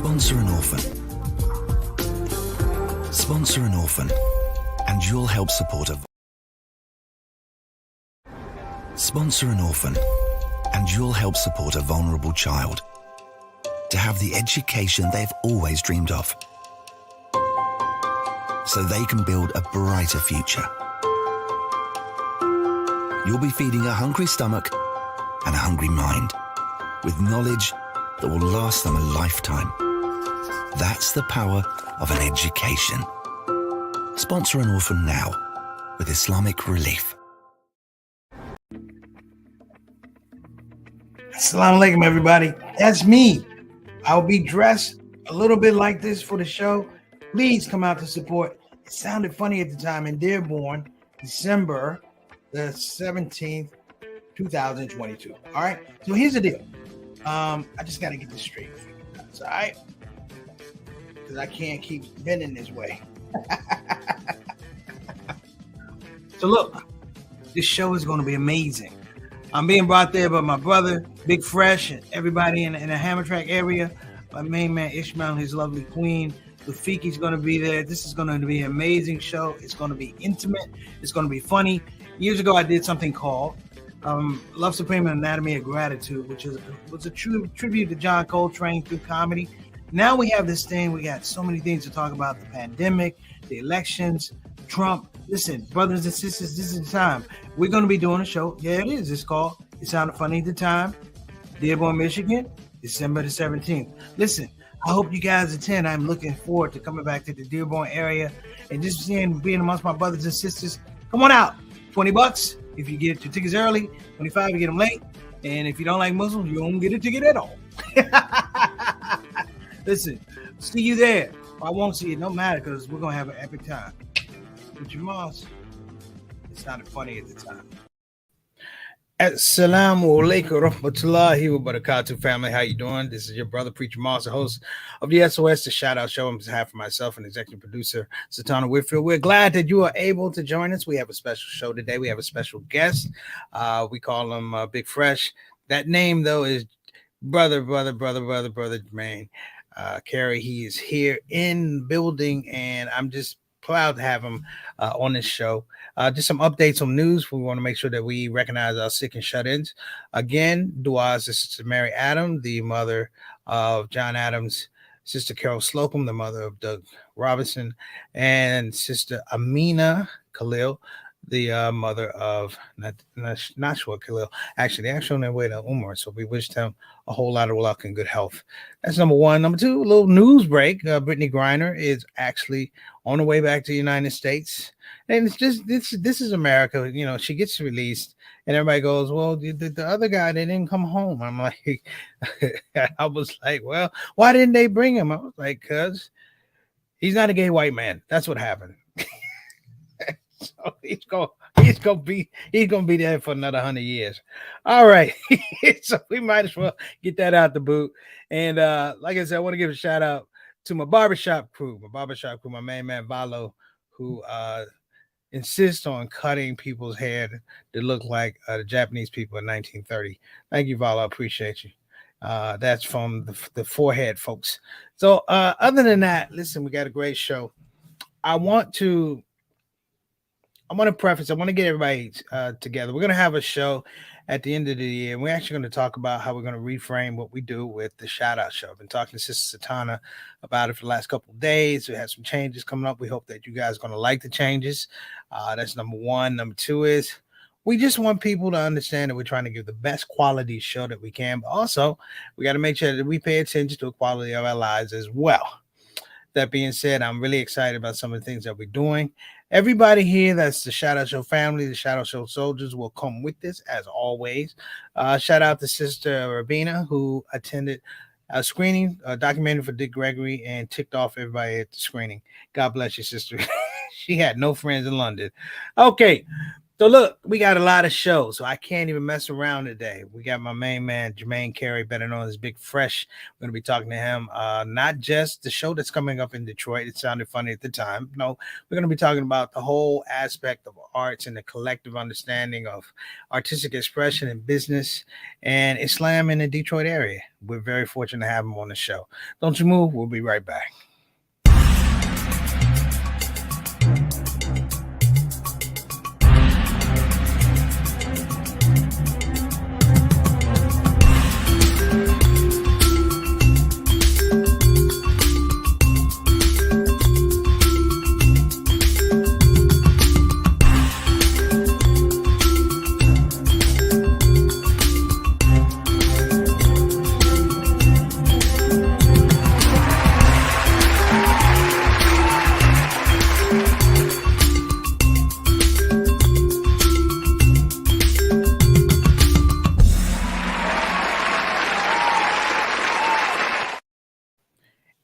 Sponsor an orphan. Sponsor an orphan, and you'll help support a... Sponsor an orphan, and you'll help support a vulnerable child to have the education they've always dreamed of, so they can build a brighter future. You'll be feeding a hungry stomach and a hungry mind with knowledge that will last them a lifetime. That's the power of an education. Sponsor an orphan now with Islamic Relief. Assalamu alaikum, everybody. That's me. I'll be dressed a little bit like this for the show. Please come out to support. It sounded funny at the time in Dearborn, December the 17th, 2022. All right. So here's the deal. I just got to get this straight. All right. Because I can't keep bending this way. So look, this show is going to be amazing. I'm being brought there by my brother, Big Fresh, and everybody in the Hammertrack area. My main man, Ishmael, and his lovely queen. Rafiki's going to be there. This is going to be an amazing show. It's going to be intimate. It's going to be funny. Years ago, I did something called Love Supreme and Anatomy of Gratitude, which was a true tribute to John Coltrane through comedy. Now we have this thing. We got so many things to talk about: the pandemic, the elections, Trump. Listen, brothers and sisters, this is the time. We're going to be doing a show. Yeah, it is. It's called It Sounded Funny at the Time, Dearborn, Michigan, December the 17th. Listen, I hope you guys attend. I'm looking forward to coming back to the Dearborn area and just being amongst my brothers and sisters. Come on out. $20 if you get your tickets early. $25 if you get them late. And if you don't like Muslims, you don't get a ticket at all. Listen, see you there. I won't see you. No matter, because we're going to have an epic time. With your moms. It sounded funny at the time. Assalamu alaikum rahmatullahi wa barakatuh, family. How you doing? This is your brother, Preacher Moss, the host of the SOS, the Shout Out Show on behalf of myself and executive producer, Satana Whitfield. We're glad that you are able to join us. We have a special show today. We have a special guest. We call him Big Fresh. That name, though, is brother Jermaine Carey. He is here in building, and I'm just proud to have him on this show. Just some updates on news. We want to make sure that we recognize our sick and shut-ins. Again, duas to Sister Mary Adam, the mother of John Adams, Sister Carol Slocum, the mother of Doug Robinson, and Sister Amina Khalil, the mother of Nashua Khalil. Actually, they're actually on their way to Umar, so we wish them a whole lot of luck and good health. That's number one. Number two, a little news break. Brittany Griner is actually on the way back to the United States. And it's just, this is America. You know, she gets released and everybody goes, well, the other guy, they didn't come home. I'm like, I was like, well, why didn't they bring him? I was like, cause he's not a gay white man. That's what happened. So he's gonna be there for another 100 years. All right. So we might as well get that out the boot. And like I said, I want to give a shout out to my barbershop crew, my main man Valo, who insists on cutting people's hair to look like the Japanese people in 1930. Thank you, Valo. I appreciate you. That's from the forehead folks. So other than that, listen, we got a great show. I want to preface, I want to get everybody together. We're going to have a show at the end of the year, and we're actually going to talk about how we're going to reframe what we do with the Shout Out Show. I've been talking to Sister Satana about it for the last couple of days. We have some changes coming up. We hope that you guys are going to like the changes. That's number one. Number two is we just want people to understand that we're trying to give the best quality show that we can, but also we got to make sure that we pay attention to the quality of our lives as well. That being said, I'm really excited about some of the things that we're doing. Everybody here that's the Shout Out Show family, the Shout Out Show soldiers will come with this as always. Shout out to Sister Rabina, who attended a screening, a documentary for Dick Gregory, and ticked off everybody at the screening. God bless you, sister. She had no friends in London. Okay. So look, we got a lot of shows, so I can't even mess around today. We got my main man, Jermaine Carey, better known as Big Fresh. We're gonna be talking to him. Not just the show that's coming up in Detroit. It sounded funny at the time. No, we're gonna be talking about the whole aspect of arts and the collective understanding of artistic expression and business and Islam in the Detroit area. We're very fortunate to have him on the show. Don't you move, we'll be right back.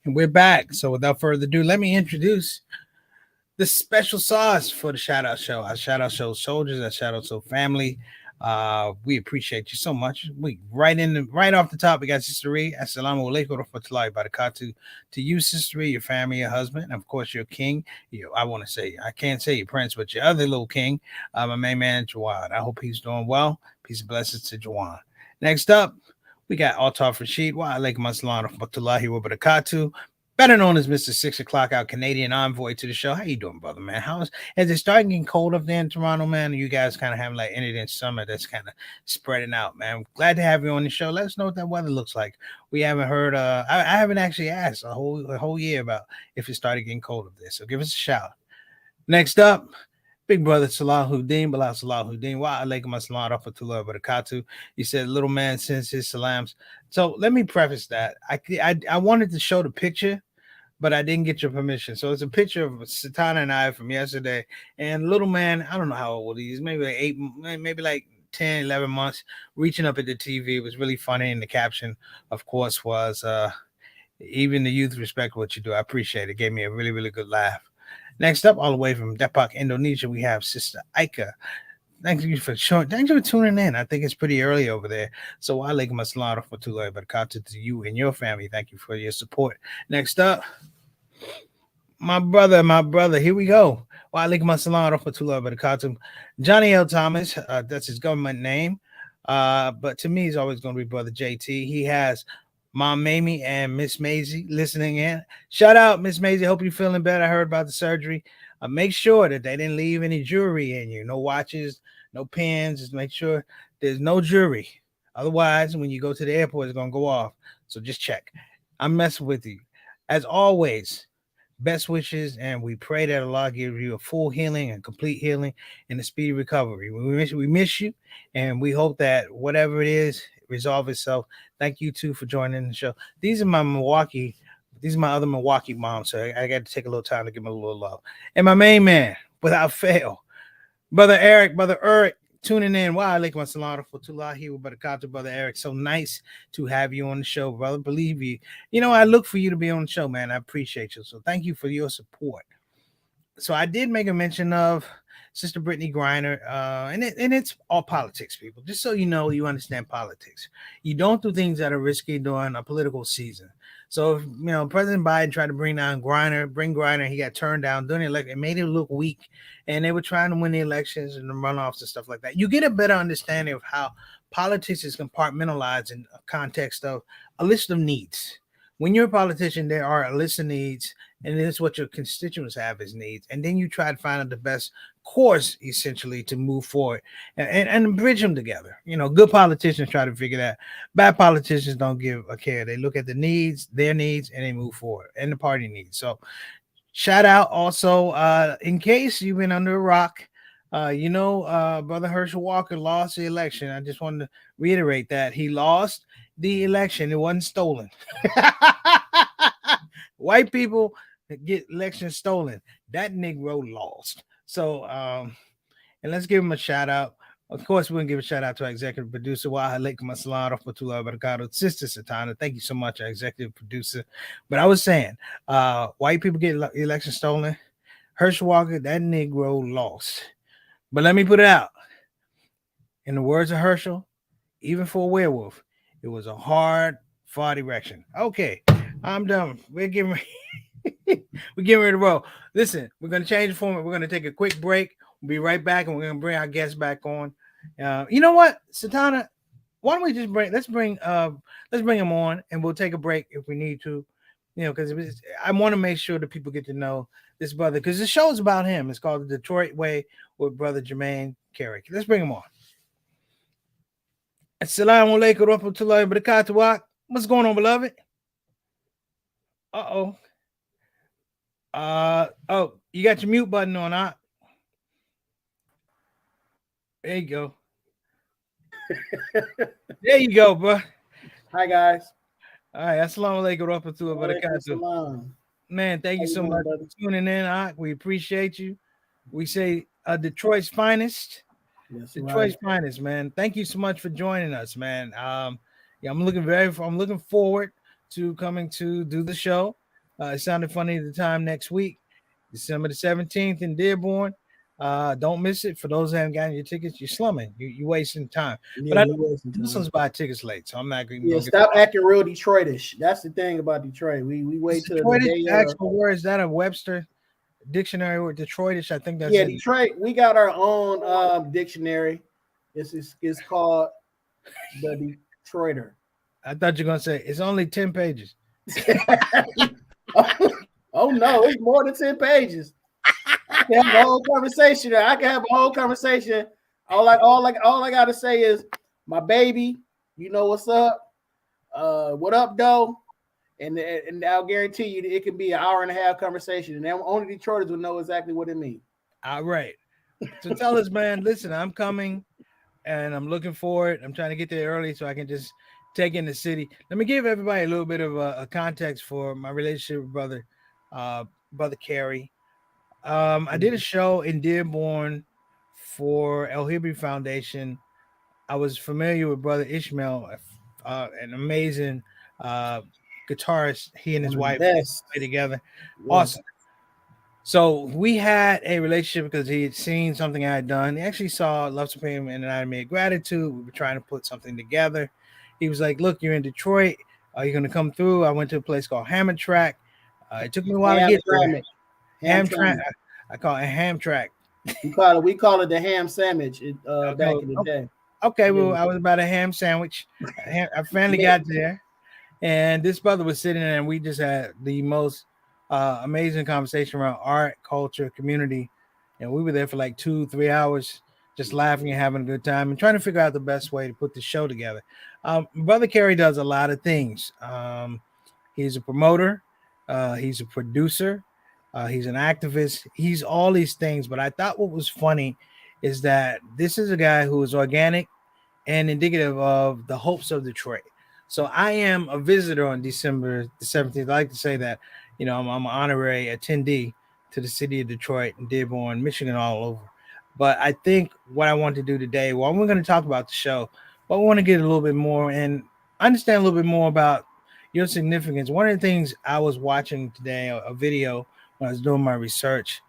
And we're back. So without further ado, let me introduce the special sauce for the shout out show. Our shout out show soldiers, our shout out show family. We appreciate you so much. We right off the top, we got Sister Ree. Assalamu alaikum warahmatullahi wabarakatuh. To you, Sister Ree, your family, your husband, and of course your king. I can't say your prince, but your other little king, my main man Jawad. I hope he's doing well. Peace and blessings to Jawad. Next up, we got Altaf Rashid. Wa alaikum assalam warahmatullahi wabarakatuh. Better known as Mr. 6 o'clock out Canadian envoy to the show. How you doing, brother, man? Has it started getting cold up there in Toronto, man? You guys kind of having like Indian summer that's kind of spreading out, man. I'm glad to have you on the show. Let us know what that weather looks like. We haven't heard, I haven't actually asked a whole year about if it started getting cold up there. So give us a shout. Next up, big brother Salahuddin, Bilal Salahuddin. Wa alaikum assalam rahmatullah barakatuh. He said, little man sends his salams. So let me preface that. I wanted to show the picture, but I didn't get your permission. So it's a picture of Satana and I from yesterday. And little man, I don't know how old he is, maybe like 8, maybe like 10, 11 months, reaching up at the TV. It was really funny. And the caption, of course, was even the youth respect what you do. I appreciate it. It gave me a really, really good laugh. Next up, all the way from Depok, Indonesia, we have Sister Aika. Thank you for tuning in. I think it's pretty early over there. So wa alaikum assalam warahmatullahi wabarakatuh to you and your family. Thank you for your support. Next up, my brother. Here we go. Wa alaikum assalam warahmatullahi wabarakatuh. Johnny L. Thomas. That's his government name. But to me, he's always going to be Brother JT. He has Mom Mamie and Miss Maisie listening in. Shout out, Miss Maisie. Hope you're feeling better. I heard about the surgery. Make sure that they didn't leave any jewelry in you. No watches, no pins. Just make sure there's no jewelry. Otherwise, when you go to the airport, it's going to go off. So just check. I'm messing with you. As always, best wishes, and we pray that Allah gives you a full healing and complete healing and a speedy recovery. We miss you, and we hope that whatever it is, resolve itself. Thank you too for joining the show. These are my other Milwaukee moms, so I got to take a little time to give them a little love. And my main man, without fail, Brother Eric, tuning in. Wa alaikum assalam warahmatullahi wabarakatuh, Brother Eric. So nice to have you on the show, brother. Believe you. You know, I look for you to be on the show, man. I appreciate you. So thank you for your support. So I did make a mention of Sister Brittany Griner, and it's all politics, people. Just so you know, you understand politics. You don't do things that are risky during a political season. So, if, President Biden tried to bring Griner, he got turned down during the election. It made him look weak, and they were trying to win the elections and the runoffs and stuff like that. You get a better understanding of how politics is compartmentalized in a context of a list of needs. When you're a politician, there are a list of needs, and it's what your constituents have as needs. And then you try to find out the best course, essentially, to move forward and bridge them together. Good politicians try to figure that. Bad politicians don't give a care. They look at the needs, their needs, and they move forward, and the party needs. So shout out also, in case you've been under a rock, Brother Herschel Walker lost the election. I just wanted to reiterate that he lost the election. It wasn't stolen. White people get elections stolen. That Negro lost. So, and let's give him a shout out. Of course, we're gonna give a shout out to our executive producer, Wa alaikum assalam rahmatullahi barakatuh, Sister Satana. Thank you so much, our executive producer. But I was saying, white people get elections stolen. Herschel Walker, that Negro lost. But let me put it out. In the words of Herschel, even for a werewolf, it was a hard fought erection. Okay, I'm done. We're getting ready to roll. Listen, we're gonna change the format. We're gonna take a quick break. We'll be right back, and we're gonna bring our guests back on. You know what, Satana? Why don't we just let's bring him on, and we'll take a break if we need to. Because I want to make sure that people get to know this brother, because the show is about him. It's called The Detroit Way with Brother Jermaine Carey. Let's bring him on. Assalamu alaikum warahmatullahi wabarakatuh. What's going on, beloved? Oh, you got your mute button on, huh? There you go. There you go, bro. Hi, guys. All right, assalamu alaikum warahmatullahi wabarakatuh. Man, thank you so much for tuning in. We appreciate you. We say Detroit's finest. Yes, Detroit's finest, man. Thank you so much for joining us, man. I'm looking forward to coming to do the show. It sounded funny at the time next week, December the 17th in Dearborn. Don't miss it. For those who haven't gotten your tickets, you're slumming. You're wasting time. Yeah, but I know Muslims buy tickets late, so I'm not going to. Yeah, stop acting real Detroitish. That's the thing about Detroit. We wait till the day. Actual word, is that a Webster dictionary word? Detroitish, I think that's Detroit. We got our own dictionary. It's called the Detroiter. I thought you were gonna say it's only 10 pages. Oh no, it's more than 10 pages. I can have a whole conversation. All I gotta say is, my baby, you know what's up. What up, though? And I'll guarantee you that it can be an hour and a half conversation, and only Detroiters will know exactly what it means. All right. So tell us, man. Listen, I'm coming, and I'm looking forward. I'm trying to get there early so I can just take in the city. Let me give everybody a little bit of a context for my relationship with Brother Carey. I did a show in Dearborn for El Hibri Foundation. I was familiar with Brother Ishmael, an amazing guitarist. He and his wife play together. Yeah. Awesome. So we had a relationship because he had seen something I had done. He actually saw Love Supreme and Anatomy of Gratitude. We were trying to put something together. He was like, look, you're in Detroit. Are you going to come through? I went to a place called Hamtramck. It took me a while to get there. Hamtramck. I call it Hamtramck. We call it the ham sandwich back in the day. Okay, well, I was about a ham sandwich. I finally got there, and this brother was sitting there, and we just had the most amazing conversation around art, culture, community, and we were there for like 2-3 hours, just laughing and having a good time and trying to figure out the best way to put the show together. Brother Carey does a lot of things. He's a promoter, he's a producer, he's an activist, he's all these things. But I thought what was funny is that this is a guy who is organic and indicative of the hopes of Detroit. So I am a visitor on December the 17th. I like to say that, I'm an honorary attendee to the city of Detroit and Dearborn, Michigan, all over. But I think what I want to do today, we're going to talk about the show, but we want to get a little bit more and understand a little bit more about your significance. One of the things I was watching today, a video when I was doing my research,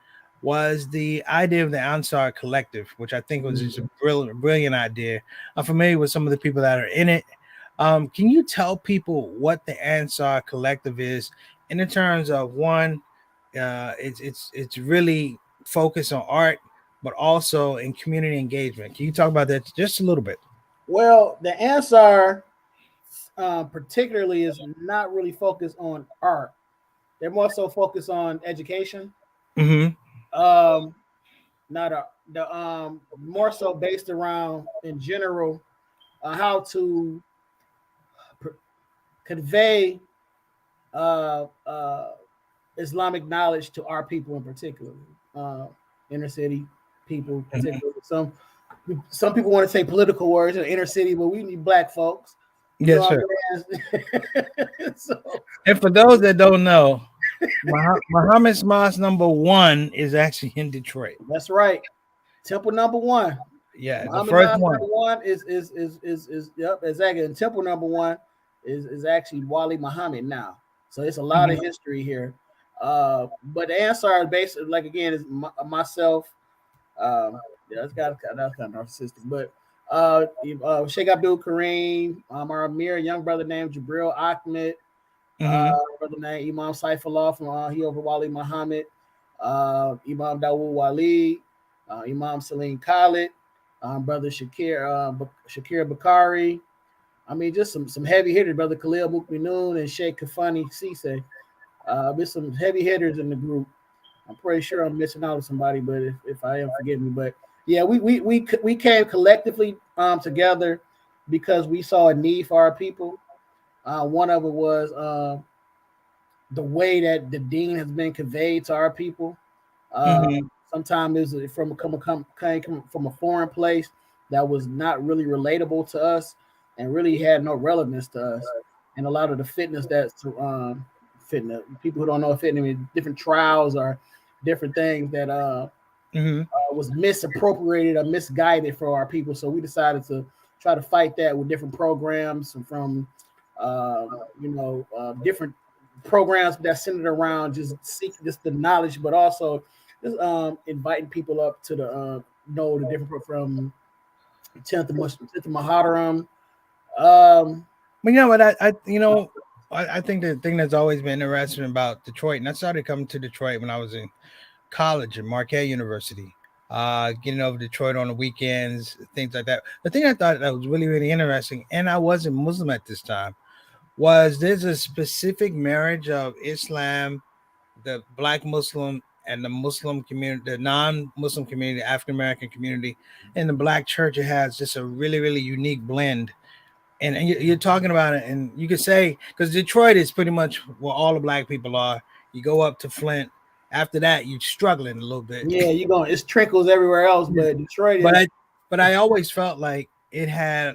was the idea of the Ansar Collective, which I think was just a brilliant idea. I'm familiar with some of the people that are in it. Can you tell people what the Ansar Collective is in the terms of one, it's really focused on art, but also in community engagement? Can you talk about that just a little bit? Well, the Ansar particularly is not really focused on art. They're more so focused on education. Mm-hmm. More so based around, in general, how to convey Islamic knowledge to our people in particular, inner city people. Particularly. Some people want to say political words in inner city, but we need Black folks. Yes, sir. And for those that don't know, Muhammad's Mosque number 1 is actually in Detroit. That's right. Temple number 1. Yeah, Muhammad the first number one is yep, exactly. And temple number 1 is actually Wali Muhammad now. So it's a lot of history here. But the Ansar is basically, like, again, is myself. That's kind of narcissistic, but Sheikh Abdul Kareem, our Amir, young brother named Jabril Ahmed, brother named Imam Saifullah from he over Wali Muhammad, Imam Dawood Wali, Imam Salim Khalid, brother Shakir Bakari. I mean, just some heavy hitters, brother Khalil Mukminoon and Sheikh Kafani Sise. There's some heavy hitters in the group. I'm pretty sure I'm missing out on somebody, but if I am, forgive me. But yeah, we came collectively together because we saw a need for our people. One of it was the way that the deen has been conveyed to our people. Sometimes it's from a foreign place that was not really relatable to us and really had no relevance to us. And a lot of the fitness that's fitness, people who don't know fitness, I mean, different trials or different things that was misappropriated or misguided for our people. So we decided to try to fight that with different programs from different programs that centered around just the knowledge, but also just inviting people up to the know the different from 10th Muharram. But you know what, I think the thing that's always been interesting about Detroit, and I started coming to Detroit when I was in college at Marquette University, getting over Detroit on the weekends, things like that. The thing I thought that was really, really interesting, and I wasn't Muslim at this time, was there's a specific marriage of Islam, the Black Muslim, and the Muslim community, the non-Muslim community, African-American community, and the Black church. It has just a really, really unique blend. And you're talking about it, and you could say, because Detroit is pretty much where all the Black people are. You go up to Flint. After that, you're struggling a little bit. Yeah, it's trickles everywhere else, but Detroit is. But I always felt like it had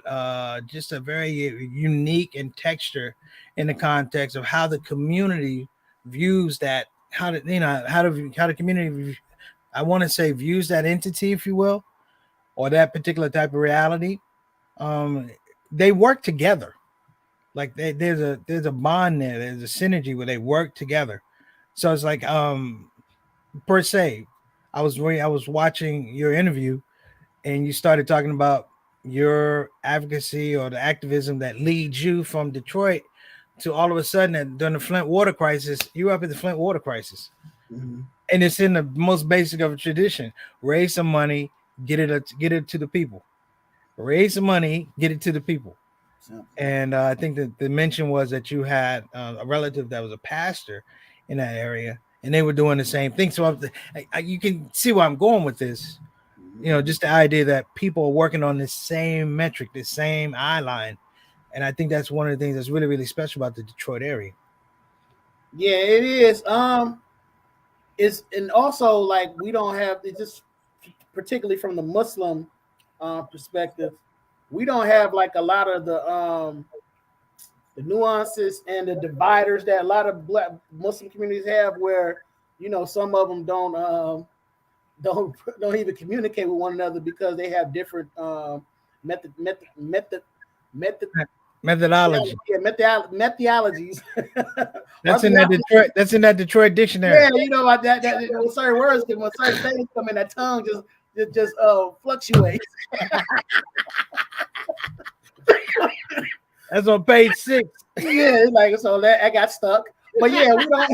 just a very unique and texture in the context of how the community views that, how the community, I want to say, views that entity, if you will, or that particular type of reality. They work together. Like there's a bond there. There's a synergy where they work together. So it's like per se, I was watching your interview, and you started talking about your advocacy or the activism that leads you from Detroit to all of a sudden during the Flint water crisis. You were up at the Flint water crisis, and it's in the most basic of a tradition: raise some money, get it to the people. Raise some money, get it to the people. And I think that the mention was that you had a relative that was a pastor in that area, and they were doing the same thing. So you can see where I'm going with this. Just the idea that people are working on this same metric, this same eye line. And I think that's one of the things that's really, really special about the Detroit area. Yeah, it is. And also, like, we don't have it, just particularly from the Muslim perspective, we don't have like a lot of the nuances and the dividers that a lot of Black Muslim communities have, where some of them don't even communicate with one another because they have different methodology. Yeah, methodologies. That's in that Detroit dictionary. Yeah, you know about that certain words, when certain things come in, that tongue just fluctuates. That's on page 6. Yeah, it's like, so that I got stuck. But yeah, we don't.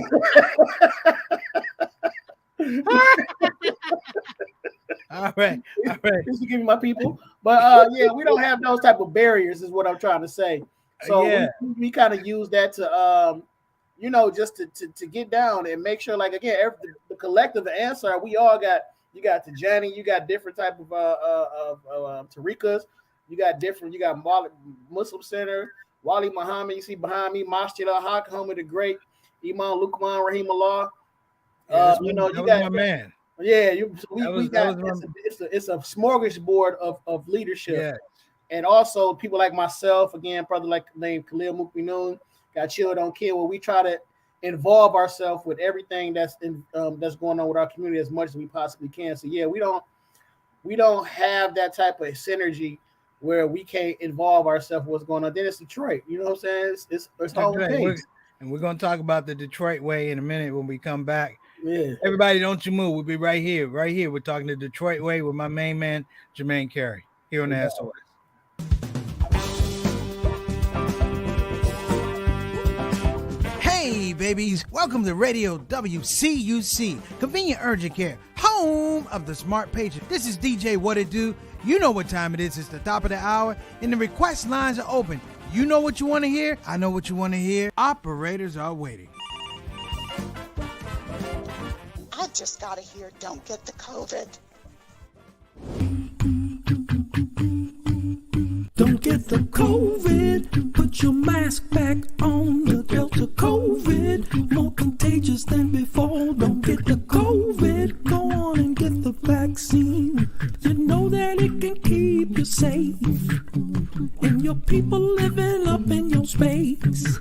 All right. Just to give me my people. But yeah, we don't have those type of barriers, is what I'm trying to say. So yeah, we kind of use that to just to get down and make sure, like, again, the collective answer, we all got. You got Tijani, you got different type of tariqas, you got Muslim Center, Wali Muhammad, you see behind me, Masjid al-Haq, home of the great Imam Luqman Rahimullah. You got my man. Yeah, it's a smorgasbord of leadership. Yeah. And also people like myself, again, brother like named Khalil Mukminoon, got Chill Don't Kill, where we try to involve ourselves with everything that's going on with our community as much as we possibly can. So yeah, we don't have that type of synergy where we can't involve ourselves with what's going on. Then it's Detroit, you know what I'm saying? It's whole things. And we're going to talk about the Detroit way in a minute when we come back. Yeah. Everybody, don't you move. We'll be right here. We're talking the Detroit way with my main man, Jermaine Carey, here on the SOS. babies. Welcome to Radio WCUC, Convenient Urgent Care, home of the smart patient. This is DJ What It Do. You know what time it is. It's the top of the hour, and the request lines are open. You know what you want to hear. I know what you want to hear. Operators are waiting. I just got to hear Don't Get the COVID. Don't get the COVID. Put your mask back on. The Delta COVID, more contagious than before. Don't get the COVID. Go on and get the vaccine. You know that it can keep you safe, and your people living up in your space.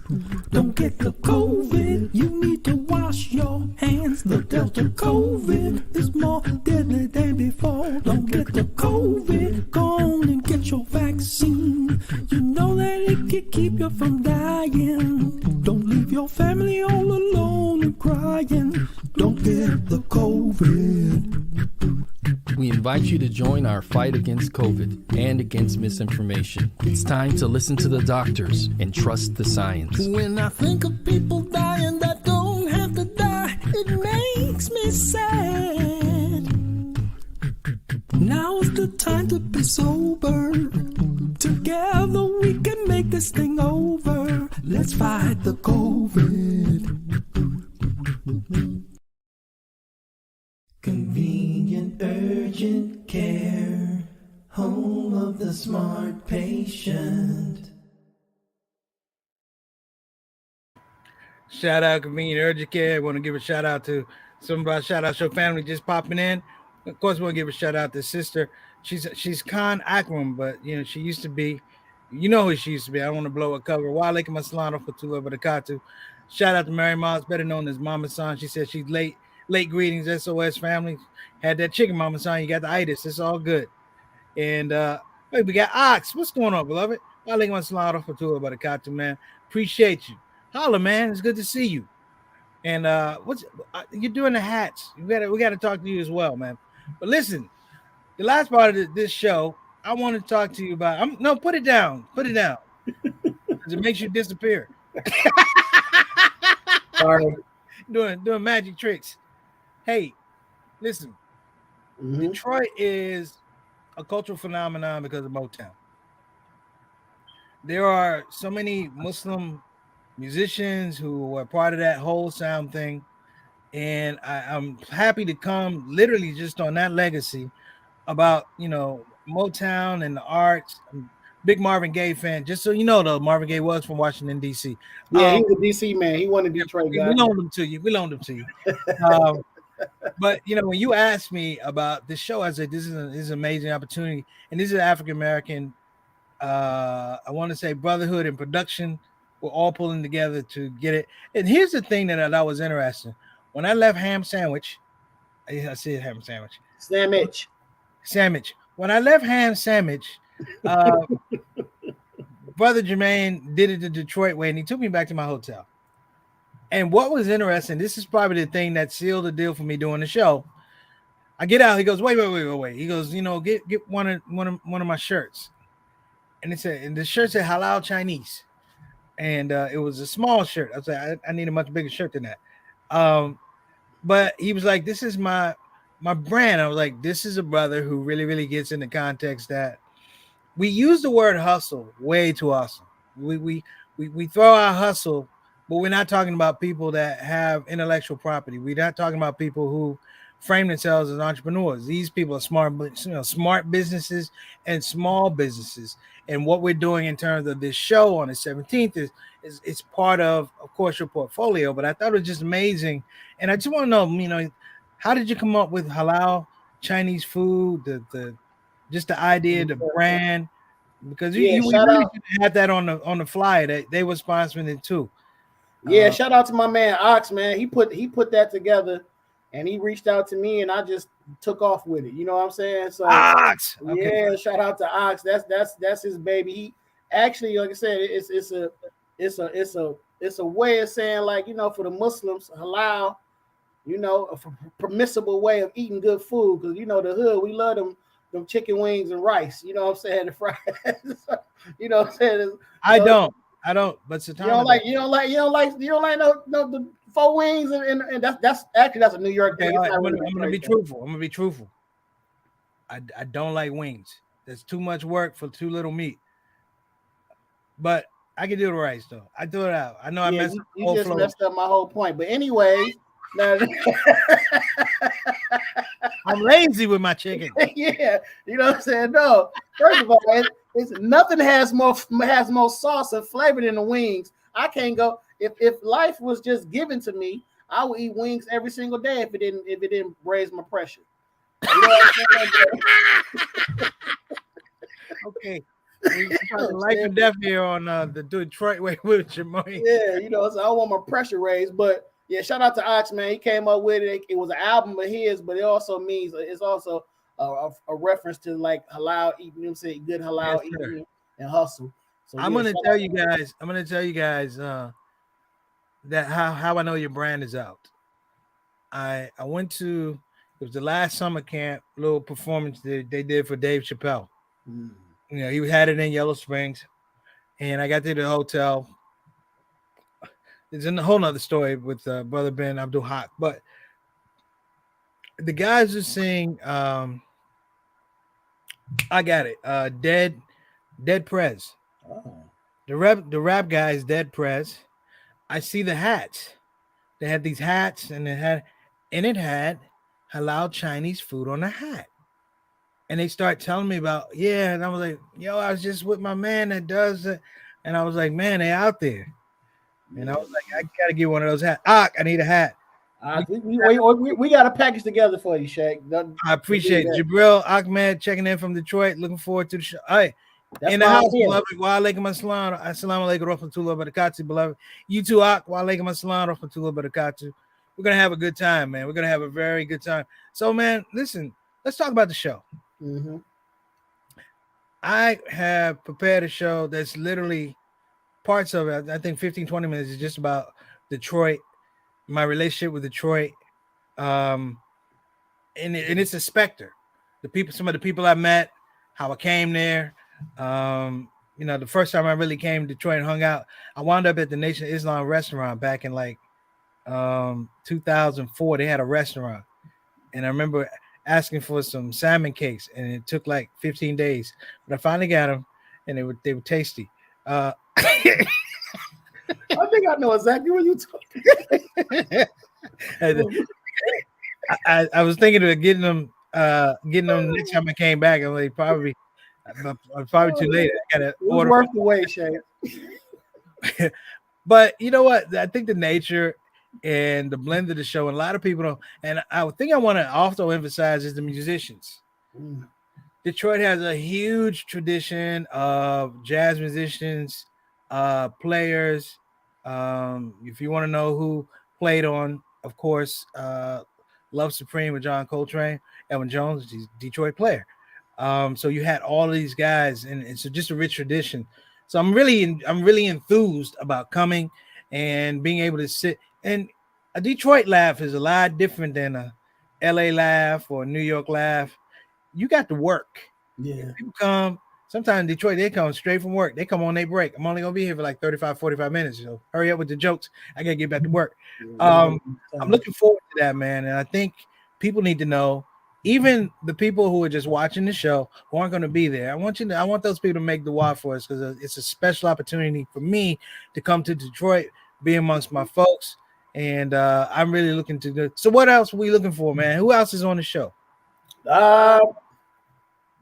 Don't get the COVID. You need to wash your hands. The Delta COVID is more deadly than before. Don't get the COVID. Go on and get your vaccine. You know that it can keep you from dying. Don't leave your family all alone and crying. Don't get the COVID. We invite you to join our fight against COVID and against misinformation. It's time to listen to the doctors and trust the science. When I think of people dying that don't have to die, it makes me sad. Now's the time to be sober. Together we can make this thing over. Let's fight the COVID. Convenient urgent care, home of the smart patient. Shout out Convenient Urgent Care. I want to give a shout out to some of our Shout Out Show family just popping in. Of course, we want to give a shout out to sister. She's Khan Akram, but you know she used to be. You know who she used to be. I don't want to blow her cover. Walaikum Assalam for Tula Barakatu. Shout out to Mary Miles, better known as Mama San. She said she's late greetings, SOS family. Had that chicken, Mama San. You got the itis. It's all good. And we got Ox. What's going on, beloved? Walaikum Assalam for Tula Barakatu, man. Appreciate you. Holla, man. It's good to see you. And what's you're doing the hats? We got to talk to you as well, man. But listen, the last part of this show, I want to talk to you about. No, put it down. Put it down. It makes you disappear. Sorry. Doing magic tricks. Hey, listen. Mm-hmm. Detroit is a cultural phenomenon because of Motown. There are so many Muslim musicians who are part of that whole sound thing. And I'm happy to come literally just on that legacy about, you know, Motown and the arts. I'm a big Marvin Gaye fan. Just so you know, though, Marvin Gaye was from Washington, D.C. Yeah, he was a D.C. man. He wanted Detroit guy. We loaned him to you. But, you know, when you asked me about this show, I said, this is an amazing opportunity. And this is African-American, I want to say brotherhood and production. We're all pulling together to get it. And here's the thing that I thought was interesting. When I left Ham Sandwich, I said Ham Sandwich. Sandwich. When I left Ham Sandwich, Brother Jermaine did it the Detroit way, and he took me back to my hotel. And what was interesting, this is probably the thing that sealed the deal for me doing the show. I get out, he goes, wait. He goes, you know, get one of my shirts. And the shirt said Halal Chinese. And it was a small shirt. I was like, I need a much bigger shirt than that. But he was like, this is my brand. I was like, this is a brother who really, really gets in the context that we use the word hustle way too awesome. We throw our hustle, but we're not talking about people that have intellectual property. We're not talking about people who frame themselves as entrepreneurs. These people are smart businesses and small businesses. And what we're doing in terms of this show on the 17th is it's part of course, your portfolio. But I thought it was just amazing. And I just want to know, you know, how did you come up with halal Chinese food, the idea, the brand? Because you really had that on the flyer that they were sponsoring it too. Yeah, shout out to my man Ox, man. He put that together, and he reached out to me, and I just took off with it. You know what I'm saying? So Ox, okay. Yeah, shout out to Ox. That's his baby. He actually, like I said, it's a way of saying, like, you know, for the Muslims, halal, you know, a permissible way of eating good food, because you know the hood, we love them chicken wings and rice. You know what I'm saying? The fries. You know what I'm saying? I don't. I don't. But You Satana, don't like no the four wings and that's a New York okay, thing. all It's right, not really I'm gonna be truthful. I'm gonna be truthful. I don't like wings. There's too much work for too little meat. But I can do the rice though. I threw it out. I know I Yeah, messed up the you whole just flow. messed up my whole point. But anyways, now, I'm lazy with my chicken. yeah, you know what I'm saying? No, first of all, it's nothing has more sauce and flavor than the wings. I can't go if life was just given to me, I would eat wings every single day if it didn't raise my pressure. You know what I'm saying? Okay. Life and death here on the Detroit way with Jermaine. Yeah, you know, so I want my pressure raised. But yeah, shout out to Ox, man. He came up with it. It was an album of his, but it also means it's also a reference to like halal eating, you know what I'm saying? Good halal eating and hustle. So I'm gonna tell you guys that how I know your brand is out. I went to, it was the last summer camp little performance they did for Dave Chappelle. You know, he had it in Yellow Springs, and I got to the hotel. It's a whole nother story with Brother Ben Abdul Haq, but the guys are singing I got it. Dead Prez. Oh. The rap guy is Dead Prez. I see the hats. They had these hats, and it had halal Chinese food on the hat. And they start telling me about, yeah, and I was like, yo, I was just with my man that does it. And I was like, man, they out there. And I was like, I gotta get one of those hats. I need a hat. We got a package together for you, Shaq. I appreciate it. Jabril Ahmed checking in from Detroit. Looking forward to the show. All right. In the house, beloved. Wa alaikum assalam. Assalamu alaikum rahmatullahi wa barakatuh, beloved. You too, Ak. Wa alaikum assalam rahmatullahi wa barakatuh. We're gonna have a good time, man. We're gonna have a very good time. So, man, listen, let's talk about the show. Mm-hmm. I have prepared a show that's literally parts of it. I think 15, 20 minutes is just about Detroit, my relationship with Detroit. And it's a specter. Some of the people I met, how I came there. You know, the first time I really came to Detroit and hung out, I wound up at the Nation of Islam restaurant back in like 2004. They had a restaurant, and I remember asking for some salmon cakes, and it took like 15 days, but I finally got them, and they were tasty. I think I know exactly what you're talking about. I was thinking of getting them next time I came back. I'm like, probably too late. I gotta order. Worth the wait, Shay. But you know what? I think the nature and the blend of the show, and a lot of people don't. And I think I want to also emphasize is the musicians. Detroit has a huge tradition of jazz musicians, players. If you want to know who played on, of course, Love Supreme with John Coltrane, Elvin Jones, he's a Detroit player. So you had all of these guys, and it's just a rich tradition. So I'm really enthused about coming and being able to sit. And a Detroit laugh is a lot different than a LA laugh or a New York laugh. You got to work. Yeah. People come. Sometimes in Detroit, they come straight from work. They come on their break. I'm only going to be here for like 35, 45 minutes. So hurry up with the jokes. I got to get back to work. I'm looking forward to that, man. And I think people need to know, even the people who are just watching the show who aren't going to be there. I want those people to make the dua for us, because it's a special opportunity for me to come to Detroit, be amongst my folks. And I'm really looking to do. So what else are we looking for, man? Who else is on the show?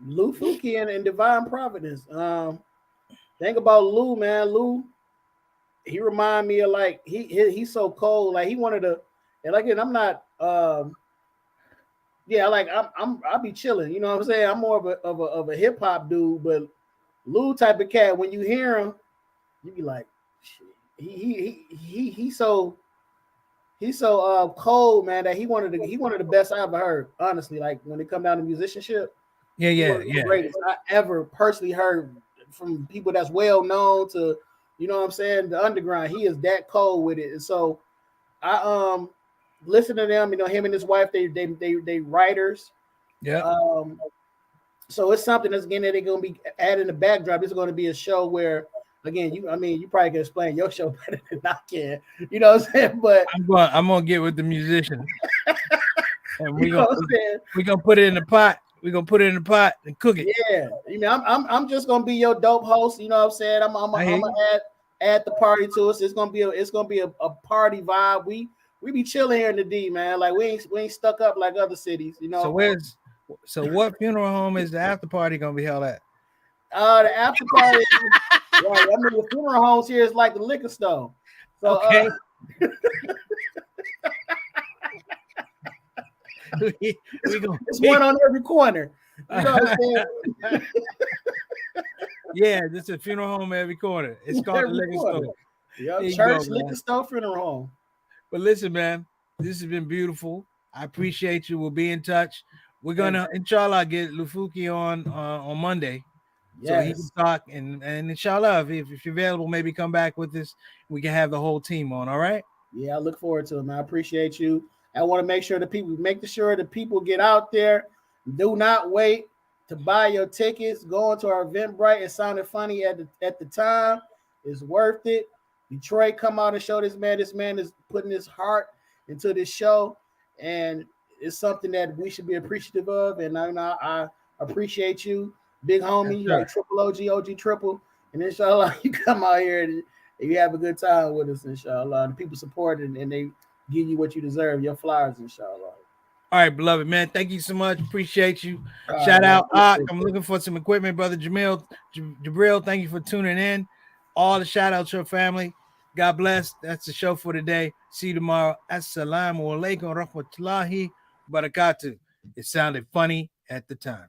Lou Fuki and Divine Providence. Think about Lou, man. Lou, he remind me of like he's so cold. Like he wanted to, and like I'm not like I'll be chilling. You know what I'm saying? I'm more of a hip hop dude, but Lou type of cat. When you hear him, you be like, shit. He's so cold, man, that he one of the best I ever heard. Honestly, like when it come down to musicianship. Yeah. Greatest I ever personally heard, from people that's well known to, you know what I'm saying, the underground. He is that cold with it. And so I listen to them, you know, him and his wife, they writers. Yeah. So it's something that's again that they're gonna be adding the backdrop. It's gonna be a show where again, you probably can explain your show better than I can. You know what I'm saying? But I'm gonna get with the musician, and you know what I'm saying? we're gonna put it in the pot. We're gonna put it in the pot and cook it. Yeah, I'm just gonna be your dope host. You know what I'm saying? I'm gonna add the party to us. It's gonna be a party vibe. We be chilling here in the D, man. Like we ain't stuck up like other cities. You know. So what funeral home is the after party gonna be held at? The after party. Right, the funeral homes here is like the liquor store. So, okay. It's one on every corner. You know what I'm saying? Yeah, this is a funeral home every corner. It's called the liquor store. Yep, church, liquor store, funeral home. But listen, man, this has been beautiful. I appreciate you. We'll be in touch. We're gonna, inshallah, get Lufuki on Monday. Yes. So he can talk and inshallah, if you're available, maybe come back with us. We can have the whole team on. All right. Yeah, I look forward to it, man. I appreciate you. I want to make sure that people get out there. Do not wait to buy your tickets. Going to our Eventbrite. It sounded funny at the time. It's worth it. Detroit, come out and show this man. This man is putting his heart into this show, and it's something that we should be appreciative of. And I appreciate you. Big homie, like triple OG triple, and inshallah you come out here and you have a good time with us, inshallah. And people support it and they give you what you deserve, your flowers, inshallah. All right, beloved man, thank you so much. Appreciate you. Shout out, I'm looking for some equipment, brother Jabril. Thank you for tuning in. All the shout out to your family. God bless. That's the show for today. See you tomorrow. Assalamu alaikum rahmatullahi barakatuh. It sounded funny at the time.